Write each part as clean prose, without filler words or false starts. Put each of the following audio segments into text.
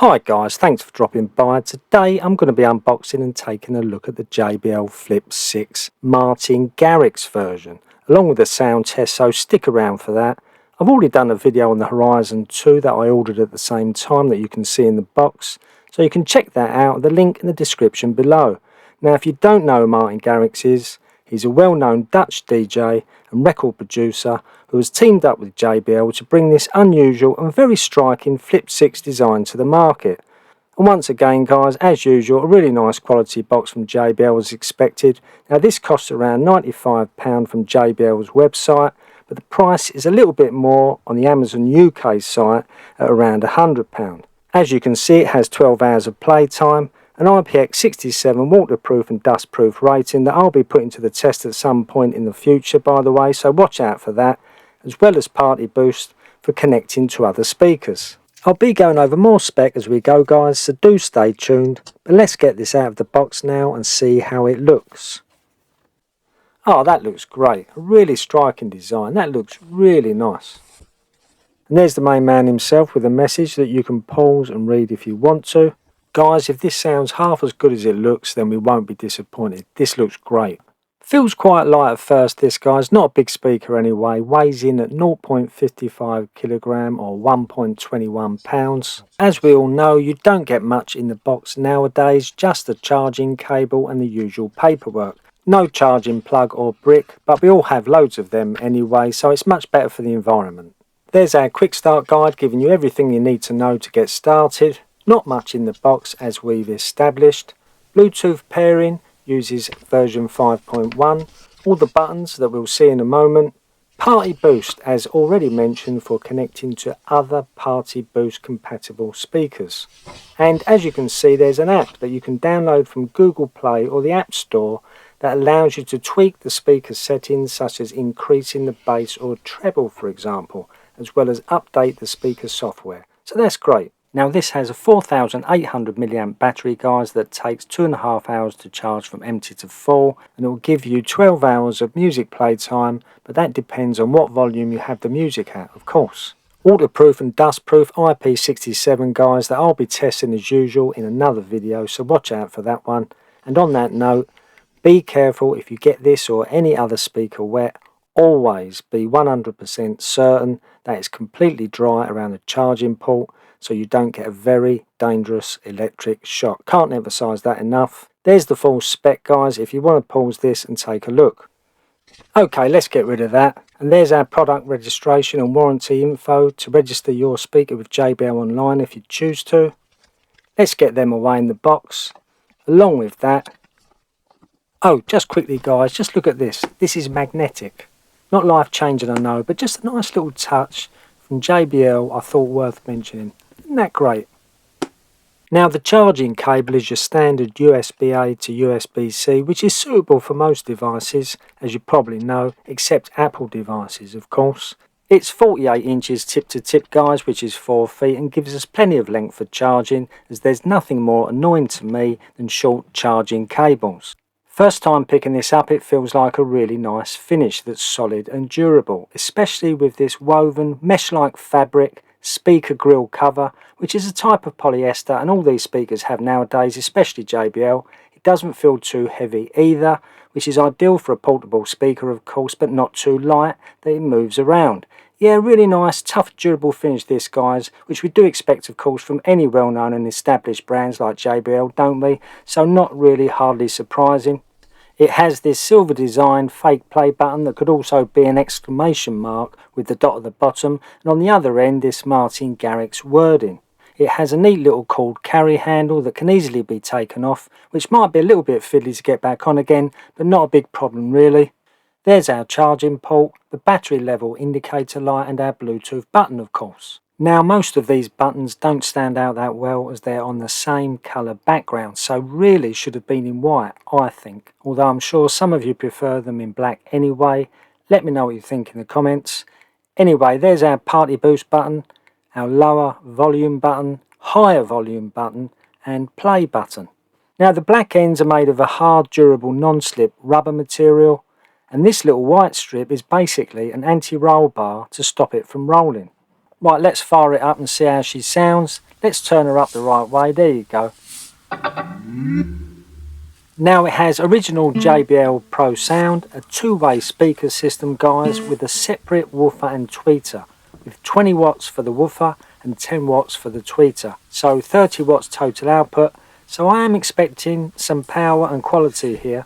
Hi guys, thanks for dropping by. Today I'm going to be unboxing and taking a look at the JBL Flip 6 Martin Garrix version, along with a sound test, so stick around for that. I've already done a video on the Horizon 2 that I ordered at the same time that you can see in the box, so you can check that out, the link in the description below. Now if you don't know who Martin Garrix is, he's a well-known Dutch DJ and record producer who has teamed up with JBL to bring this unusual and very striking Flip 6 design to the market. And once again guys, as usual, a really nice quality box from JBL as expected. Now this costs around £95 from JBL's website, but the price is a little bit more on the Amazon UK site at around £100. As you can see, it has 12 hours of playtime, an IPX67 waterproof and dustproof rating that I'll be putting to the test at some point in the future, by the way, so watch out for that, as well as party boost for connecting to other speakers. I'll be going over more spec as we go guys, so do stay tuned, but let's get this out of the box now and see how it looks. Oh, that looks great, a really striking design, that looks really nice. And there's the main man himself with a message that you can pause and read if you want to. Guys, if this sounds half as good as it looks, then we won't be disappointed. This looks great. Feels quite light at first, this guys, not a big speaker anyway, weighs in at 0.55 kilogram or 1.21 pounds. As we all know, you don't get much in the box nowadays, just a charging cable and the usual paperwork. No charging plug or brick, but we all have loads of them anyway, so it's much better for the environment. There's our quick start guide giving you everything you need to know to get started. Not much in the box as we've established. Bluetooth pairing uses version 5.1. All the buttons that we'll see in a moment. Party boost as already mentioned for connecting to other party boost compatible speakers. And as you can see, there's an app that you can download from Google Play or the App Store that allows you to tweak the speaker settings, such as increasing the bass or treble for example, as well as update the speaker software. So that's great. Now this has a 4800 mAh battery guys that takes 2.5 hours to charge from empty to full, and it will give you 12 hours of music playtime, but that depends on what volume you have the music at, of course. Waterproof and dustproof IP67 guys that I'll be testing as usual in another video, so watch out for that one. And on that note, be careful if you get this or any other speaker wet. Always be 100% certain that it's completely dry around the charging port, so you don't get a very dangerous electric shock. Can't emphasize that enough. There's the full spec guys if you want to pause this and take a look. Okay, let's get rid of that. And there's our product registration and warranty info to register your speaker with JBL online if you choose to. Let's get them away in the box. Along with that, oh, just quickly guys, just look at this. This is magnetic. Not life changing I know, but just a nice little touch from JBL I thought worth mentioning. Isn't that great? Now the charging cable is your standard USB-A to USB-C, which is suitable for most devices, as you probably know, except Apple devices of course. It's 48 inches tip to tip guys, which is 4 feet, and gives us plenty of length for charging, as there's nothing more annoying to me than short charging cables. First time picking this up, it feels like a really nice finish that's solid and durable, especially with this woven mesh-like fabric speaker grill cover, which is a type of polyester and all these speakers have nowadays, especially JBL. It doesn't feel too heavy either, which is ideal for a portable speaker of course, but not too light that it moves around. Yeah, really nice, tough, durable finish this guys, which we do expect of course from any well-known and established brands like JBL, don't we? So not really hardly surprising. It has this silver designed fake play button that could also be an exclamation mark with the dot at the bottom, and on the other end this Martin Garrix wording. It has a neat little cord carry handle that can easily be taken off, which might be a little bit fiddly to get back on again, but not a big problem really. There's our charging port, the battery level indicator light, and our Bluetooth button of course. Now most of these buttons don't stand out that well as they're on the same colour background, so really should have been in white I think, although I'm sure some of you prefer them in black anyway. Let me know what you think in the comments. Anyway, there's our party boost button, our lower volume button, higher volume button and play button. Now the black ends are made of a hard durable non-slip rubber material, and this little white strip is basically an anti-roll bar to stop it from rolling. Right, let's fire it up and see how she sounds. Let's turn her up the right way. There you go. Now it has original JBL Pro sound, a two-way speaker system, guys, with a separate woofer and tweeter, with 20 watts for the woofer and 10 watts for the tweeter. So 30 watts total output. So I am expecting some power and quality here.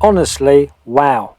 Honestly, wow.